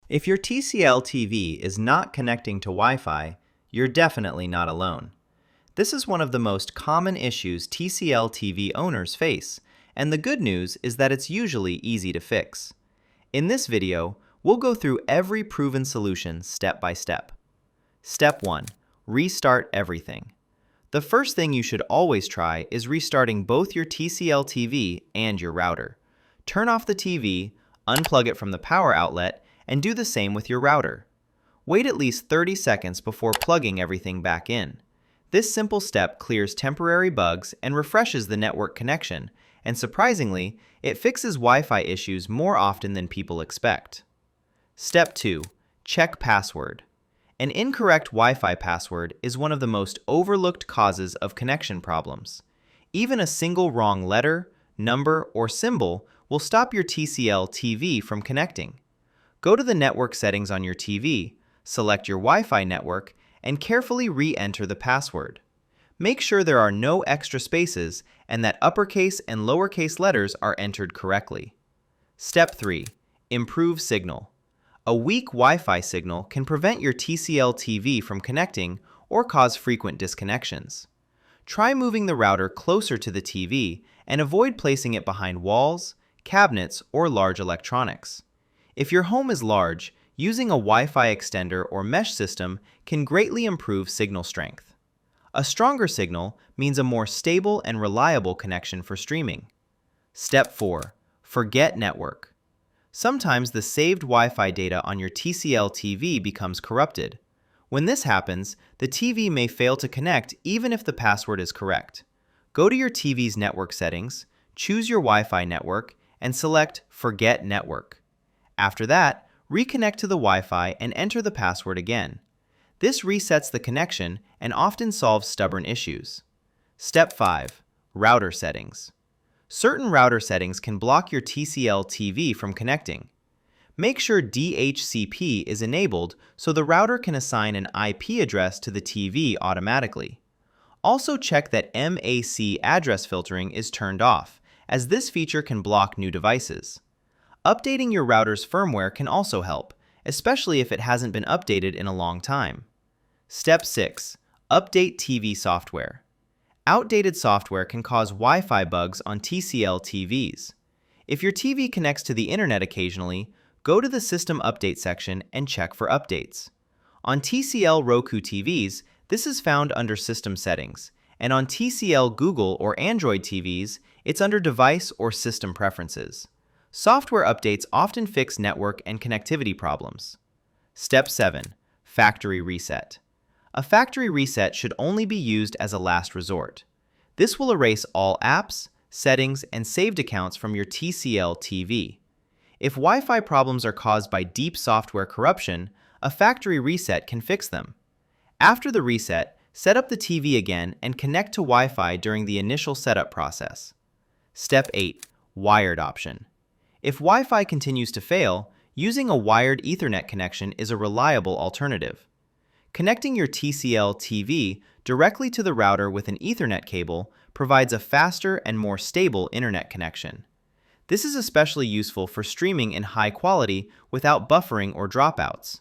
If your TCL TV is not connecting to Wi-Fi, you're definitely not alone. This is one of the most common issues TCL TV owners face, and the good news is that it's usually easy to fix. In this video, we'll go through every proven solution step by step. Step 1. Restart everything. The first thing you should always try is restarting both your TCL TV and your router. Turn off the TV, unplug it from the power outlet, and do the same with your router. Wait at least 30 seconds before plugging everything back in. This simple step clears temporary bugs and refreshes the network connection, and surprisingly, it fixes Wi-Fi issues more often than people expect. Step 2. Check password. An incorrect Wi-Fi password is one of the most overlooked causes of connection problems. Even a single wrong letter, number, or symbol will stop your TCL TV from connecting. Go to the network settings on your TV, select your Wi-Fi network, and carefully re-enter the password. Make sure there are no extra spaces and that uppercase and lowercase letters are entered correctly. Step 3. Improve signal. A weak Wi-Fi signal can prevent your TCL TV from connecting or cause frequent disconnections. Try moving the router closer to the TV and avoid placing it behind walls, cabinets, or large electronics. If your home is large, using a Wi-Fi extender or mesh system can greatly improve signal strength. A stronger signal means a more stable and reliable connection for streaming. Step 4. Forget network. Sometimes the saved Wi-Fi data on your TCL TV becomes corrupted. When this happens, the TV may fail to connect even if the password is correct. Go to your TV's network settings, choose your Wi-Fi network, and select Forget Network. After that, reconnect to the Wi-Fi and enter the password again. This resets the connection and often solves stubborn issues. Step 5. Router settings. Certain router settings can block your TCL TV from connecting. Make sure DHCP is enabled so the router can assign an IP address to the TV automatically. Also check that MAC address filtering is turned off, as this feature can block new devices. Updating your router's firmware can also help, especially if it hasn't been updated in a long time. Step 6. Update TV software. Outdated software can cause Wi-Fi bugs on TCL TVs. If your TV connects to the internet occasionally, go to the System Update section and check for updates. On TCL Roku TVs, this is found under System Settings, and on TCL Google or Android TVs, it's under Device or System Preferences. Software updates often fix network and connectivity problems. Step 7. Factory reset. A factory reset should only be used as a last resort. This will erase all apps, settings, and saved accounts from your TCL TV. If Wi-Fi problems are caused by deep software corruption, a factory reset can fix them. After the reset, set up the TV again and connect to Wi-Fi during the initial setup process. Step 8. Wired option. If Wi-Fi continues to fail, using a wired Ethernet connection is a reliable alternative. Connecting your TCL TV directly to the router with an Ethernet cable provides a faster and more stable internet connection. This is especially useful for streaming in high quality without buffering or dropouts.